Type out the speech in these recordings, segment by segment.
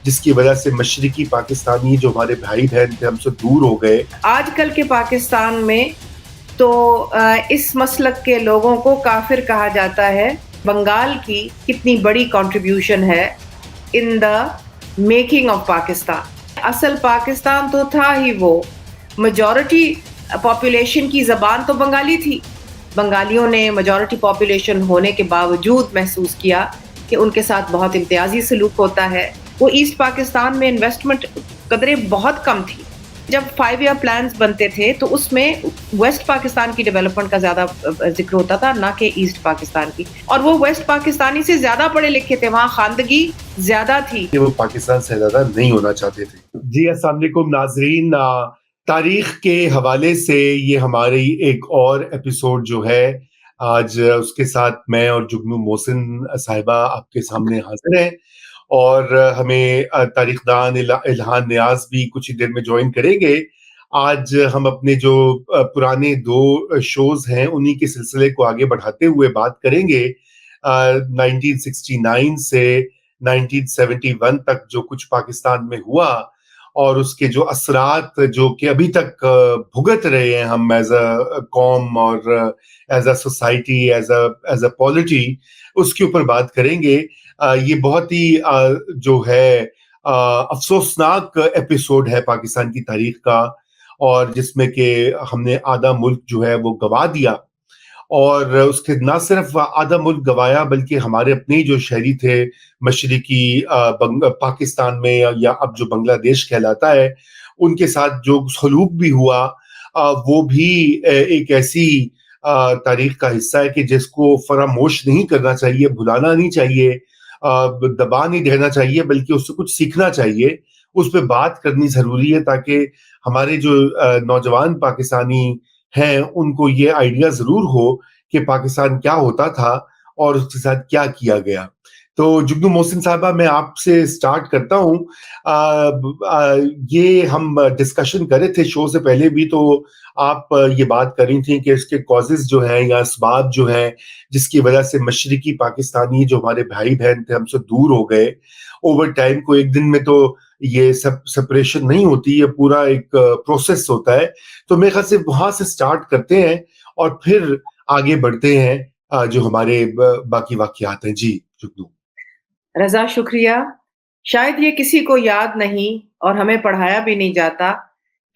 جس کی وجہ سے مشرقی پاکستانی جو ہمارے بھائی بہن تھے ہم سے دور ہو گئے. آج کل کے پاکستان میں تو اس مسلک کے لوگوں کو کافر کہا جاتا ہے. بنگال کی کتنی بڑی کنٹریبیوشن ہے ان دا میکنگ آف پاکستان. اصل پاکستان تو تھا ہی وہ. میجورٹی پاپولیشن کی زبان تو بنگالی تھی. بنگالیوں نے میجورٹی پاپولیشن ہونے کے باوجود محسوس کیا کہ ان کے ساتھ بہت امتیازی سلوک ہوتا ہے. وہ ایسٹ پاکستان میں انویسٹمنٹ قدرے بہت کم تھی. جب 5 ایئر پلانز بنتے تھے تو اس میں ویسٹ پاکستان کی ڈیولپمنٹ کا زیادہ ذکر ہوتا تھا نہ کہ ایسٹ پاکستان کی. اور وہ ویسٹ پاکستانی سے زیادہ پڑھے لکھے تھے, وہاں خواندگی زیادہ تھی. کہ وہ پاکستان سے زیادہ نہیں ہونا چاہتے تھے. جی السلام علیکم ناظرین. تاریخ کے حوالے سے یہ ہماری ایک اور ایپیسوڈ جو ہے آج اس کے ساتھ میں اور جگنو محسن صاحبہ آپ کے سامنے حاضر ہیں, اور ہمیں تاریخ دان الہان نیاز بھی کچھ ہی دیر میں جوائن کریں گے. آج ہم اپنے جو پرانے 2 شوز ہیں انہی کے سلسلے کو آگے بڑھاتے ہوئے بات کریں گے 1969 سے 1971 تک جو کچھ پاکستان میں ہوا اور اس کے جو اثرات جو کہ ابھی تک بھگت رہے ہیں ہم ایز اے قوم اور as a society as a polity, اس کے اوپر بات کریں گے. یہ بہت ہی جو ہے افسوسناک ایپیسوڈ ہے پاکستان کی تاریخ کا, اور جس میں کہ ہم نے آدھا ملک جو ہے وہ گوا دیا, اور اس کے نہ صرف آدھا ملک گوایا بلکہ ہمارے اپنے جو شہری تھے مشرقی پاکستان میں یا اب جو بنگلہ دیش کہلاتا ہے, ان کے ساتھ جو سلوک بھی ہوا وہ بھی ایک ایسی تاریخ کا حصہ ہے کہ جس کو فراموش نہیں کرنا چاہیے, بھلانا نہیں چاہیے, دبا نہیں دینا چاہیے, بلکہ اس سے کچھ سیکھنا چاہیے. اس پہ بات کرنی ضروری ہے تاکہ ہمارے جو نوجوان پاکستانی ہیں ان کو یہ آئیڈیا ضرور ہو کہ پاکستان کیا ہوتا تھا اور اس کے ساتھ کیا کیا گیا. تو جگنو محسن صاحبہ میں آپ سے سٹارٹ کرتا ہوں. یہ ہم ڈسکشن کرے تھے شو سے پہلے بھی, تو آپ یہ بات کر رہی تھیں کہ اس کے کازز جو ہیں یا اسباب جو ہیں جس کی وجہ سے مشرقی پاکستانی جو ہمارے بھائی بہن تھے ہم سے دور ہو گئے. اوور ٹائم کو ایک دن میں تو یہ سب سپریشن نہیں ہوتی, یہ پورا ایک پروسیس ہوتا ہے. تو میرے خیال سے وہاں سے سٹارٹ کرتے ہیں اور پھر آگے بڑھتے ہیں جو ہمارے باقی واقعات ہیں. جی جگنو. رضا شکریہ. شاید یہ کسی کو یاد نہیں اور ہمیں پڑھایا بھی نہیں جاتا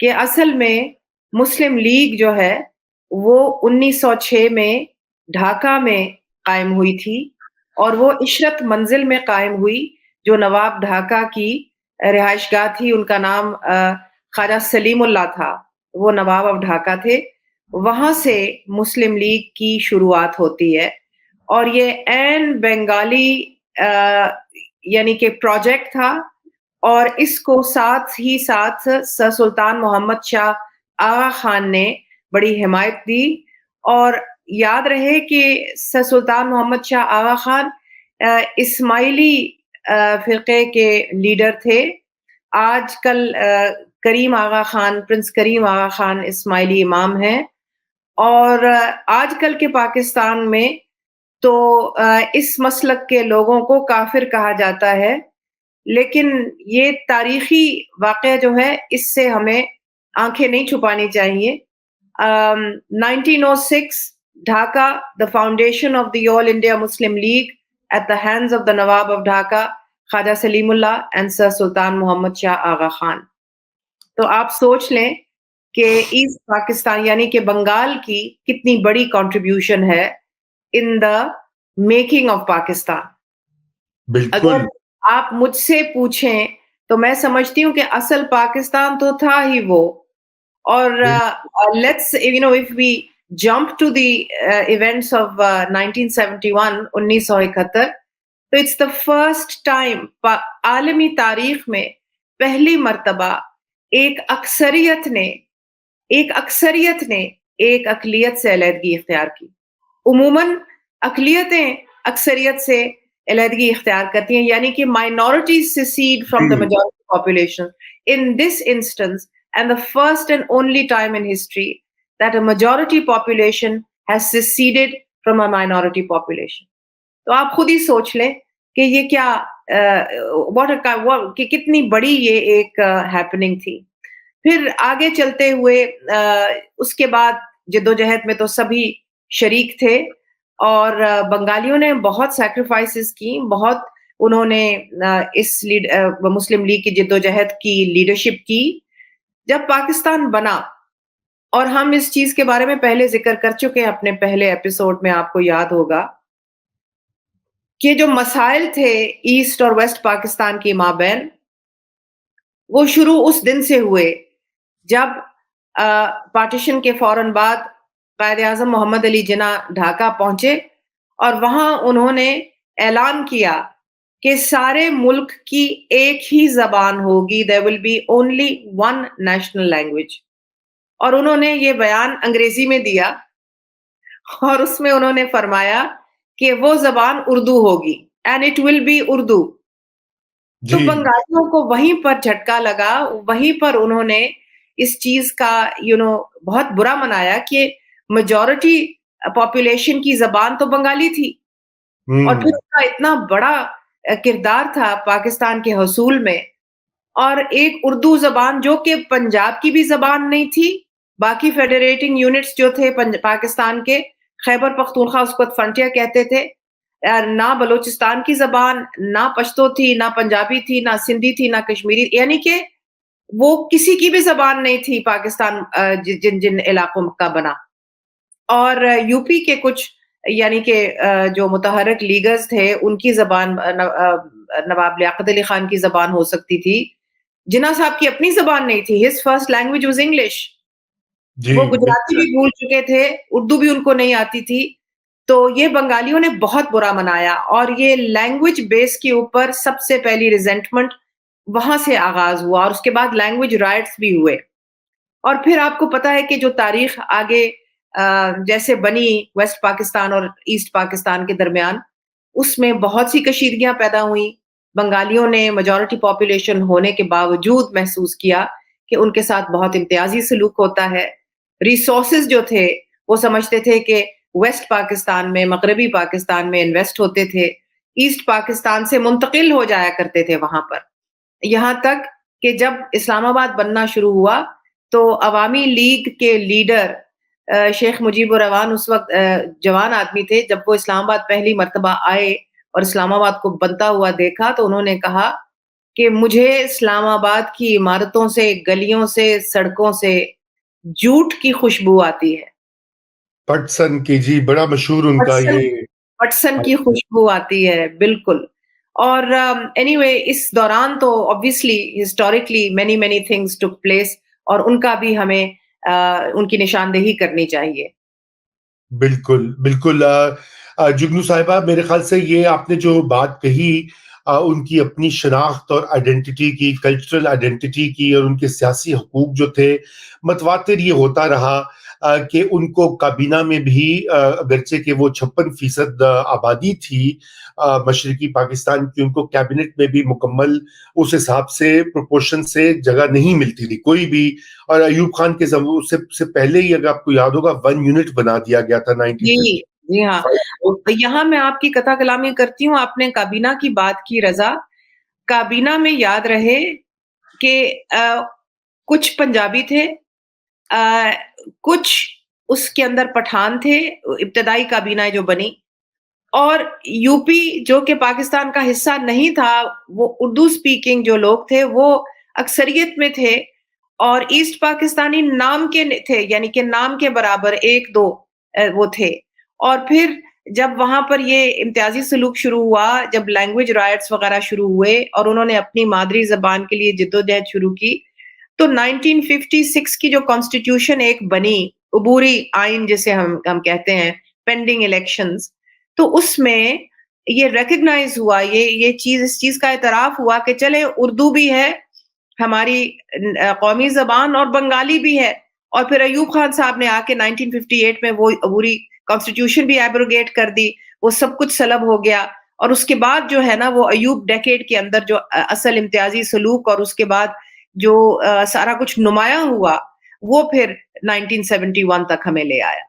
کہ اصل میں مسلم لیگ جو ہے وہ 1906 میں ڈھاکہ میں قائم ہوئی تھی, اور وہ عشرت منزل میں قائم ہوئی جو نواب ڈھاکہ کی رہائش گاہ تھی. ان کا نام خواجہ سلیم اللہ تھا, وہ نواب آف ڈھاکہ تھے. وہاں سے مسلم لیگ کی شروعات ہوتی ہے, اور یہ این بنگالی یعنی کہ پروجیکٹ تھا, اور اس کو ساتھ ہی ساتھ سر سلطان محمد شاہ آغا خان نے بڑی حمایت دی. اور یاد رہے کہ سر سلطان محمد شاہ آغا خان اسماعیلی فرقے کے لیڈر تھے. آج کل کریم آغا خان, پرنس کریم آغا خان اسماعیلی امام ہیں. اور آج کل کے پاکستان میں تو اس مسلک کے لوگوں کو کافر کہا جاتا ہے, لیکن یہ تاریخی واقعہ جو ہے اس سے ہمیں آنکھیں نہیں چھپانی چاہیے. 1906 Dhaka, the foundation of the All India Muslim League at the hands of the Nawab of Dhaka, Khwaja Saleem Allah and سر سلطان محمد شاہ آغا خان. تو آپ سوچ لیں کہ ایسٹ پاکستان یعنی کہ بنگال کی کتنی بڑی کنٹریبیوشن ہے ان دا میکنگ آف پاکستان. اگر آپ مجھ سے پوچھیں تو میں سمجھتی ہوں کہ اصل پاکستان تو تھا ہی وہ. اور let's if we jump to the events of 1971 1971, تو it's the first time عالمی تاریخ میں پہلی مرتبہ ایک اکثریت نے ایک اقلیت سے علیحدگی اختیار کی. عموماً اقلیتیں اکثریت سے علیحدگی اختیار کرتی ہیں, یعنی کہ minorities secede from the majority population. In this instance, and the first and only time in history that a majority population has seceded from a minority population. تو آپ خود ہی سوچ لیں کہ یہ کیا کہ کتنی بڑی یہ ایک ہیپننگ تھی. پھر آگے چلتے ہوئے اس کے بعد جدوجہد میں تو سبھی شریک تھے اور بنگالیوں نے بہت سیکریفائسز کی, بہت انہوں نے اس مسلم لیگ کی جدوجہد کی لیڈرشپ کی. جب پاکستان بنا, اور ہم اس چیز کے بارے میں پہلے ذکر کر چکے ہیں اپنے پہلے ایپیسوڈ میں, آپ کو یاد ہوگا کہ جو مسائل تھے ایسٹ اور ویسٹ پاکستان کی مابین, وہ شروع اس دن سے ہوئے جب پارٹیشن کے فوراً بعد قائد اعظم محمد علی جناح ڈھاکہ پہنچے اور وہاں انہوں نے اعلان کیا کہ سارے ملک کی ایک ہی زبان ہوگی, there will be only one national language. اور انہوں نے یہ بیان انگریزی میں دیا اور اس میں انہوں نے فرمایا کہ وہ زبان اردو ہوگی, and it will be Urdu. تو بنگالیوں کو وہیں پر جھٹکا لگا, وہیں پر انہوں نے اس چیز کا بہت برا منایا کہ میجورٹی پاپولیشن کی زبان تو بنگالی تھی, اور پھر اس کا اتنا بڑا کردار تھا پاکستان کے حصول میں, اور ایک اردو زبان جو کہ پنجاب کی بھی زبان نہیں تھی, باقی فیڈریٹنگ یونٹس جو تھے پاکستان کے, خیبر پختونخوا اس کو فرنٹیئر کہتے تھے, نہ بلوچستان کی زبان, نہ پشتو تھی, نہ پنجابی تھی, نہ سندھی تھی, نہ کشمیری, یعنی کہ وہ کسی کی بھی زبان نہیں تھی پاکستان جن جن علاقوں کا بنا. اور یو پی کے کچھ یعنی کہ جو متحرک لیگرز تھے ان کی زبان نواب لیاقت علی خان کی زبان ہو سکتی تھی, جناح صاحب کی اپنی زبان نہیں تھی, his first language was English. وہ گجراتی بھی بھول چکے تھے, اردو بھی ان کو نہیں آتی تھی. تو یہ بنگالیوں نے بہت برا منایا, اور یہ لینگویج بیس کے اوپر سب سے پہلی ریزنٹمنٹ وہاں سے آغاز ہوا, اور اس کے بعد لینگویج رائٹس بھی ہوئے. اور پھر آپ کو پتا ہے کہ جو تاریخ آگے جیسے بنی ویسٹ پاکستان اور ایسٹ پاکستان کے درمیان, اس میں بہت سی کشیدگیاں پیدا ہوئیں. بنگالیوں نے میجورٹی پاپولیشن ہونے کے باوجود محسوس کیا کہ ان کے ساتھ بہت امتیازی سلوک ہوتا ہے. ریسورسز جو تھے وہ سمجھتے تھے کہ ویسٹ پاکستان میں, مغربی پاکستان میں انویسٹ ہوتے تھے, ایسٹ پاکستان سے منتقل ہو جایا کرتے تھے وہاں پر. یہاں تک کہ جب اسلام آباد بننا شروع ہوا تو عوامی لیگ کے لیڈر شیخ مجیب الرحمان اس وقت جوان آدمی تھے, جب وہ اسلام آباد پہلی مرتبہ آئے اور اسلام آباد کو بنتا ہوا دیکھا تو انہوں نے کہا کہ مجھے اسلام آباد کی عمارتوں سے, گلیوں سے, سڑکوں سے جھوٹ کی خوشبو آتی ہے. پٹسن کی, جی بڑا مشہور ان کا یہ پٹسن کی خوشبو آتی ہے, بالکل. اور anyway اس دوران تو obviously historically many things took place, اور ان کا بھی ہمیں ان کی نشاندہی کرنی چاہیے. بالکل بالکل. جگنو صاحبہ, میرے خیال سے یہ آپ نے جو بات کہی ان کی اپنی شناخت اور آئیڈینٹی کی, کلچرل آئیڈینٹی کی, اور ان کے سیاسی حقوق جو تھے, متواتر یہ ہوتا رہا کہ ان کو کابینہ میں بھی اگرچہ کہ وہ 56% آبادی تھی مشرقی پاکستان کی, ان کو کیبنٹ میں بھی مکمل اس حساب سے پروپورشن سے جگہ نہیں ملتی تھی کوئی بھی. اور ایوب خان کے سے پہلے ہی اگر آپ کو یاد ہوگا 1 یونٹ بنا دیا گیا تھا 1950. جی ہاں, یہاں میں آپ کی قطع کلامی کرتی ہوں. آپ نے کابینہ کی بات کی رضا, کابینہ میں یاد رہے کہ کچھ پنجابی تھے, کچھ اس کے اندر پٹھان تھے, ابتدائی کابینہ جو بنی, اور یو پی جو کہ پاکستان کا حصہ نہیں تھا, وہ اردو سپیکنگ جو لوگ تھے وہ اکثریت میں تھے, اور ایسٹ پاکستانی نام کے تھے, یعنی کہ نام کے برابر 1-2 وہ تھے. اور پھر جب وہاں پر یہ امتیازی سلوک شروع ہوا, جب لینگویج رائٹس وغیرہ شروع ہوئے اور انہوں نے اپنی مادری زبان کے لیے جدوجہد شروع کی, تو 1956 کی جو کانسٹیٹیوشن ایک بنی, عبوری آئین جسے ہم کہتے ہیں, پینڈنگ الیکشنز, تو اس میں یہ ریکگنائز ہوا, یہ چیز, اس چیز کا اعتراف ہوا کہ چلے اردو بھی ہے ہماری قومی زبان اور بنگالی بھی ہے. اور پھر ایوب خان صاحب نے آ کے 1958 میں وہ عبوری کانسٹیٹیوشن بھی ایبروگیٹ کر دی, وہ سب کچھ سلب ہو گیا. اور اس کے بعد جو ہے نا وہ ایوب ڈیکیڈ کے اندر جو اصل امتیازی سلوک اور اس کے بعد جو سارا کچھ نمایاں ہوا, وہ پھر 1971 تک ہمیں لے آیا.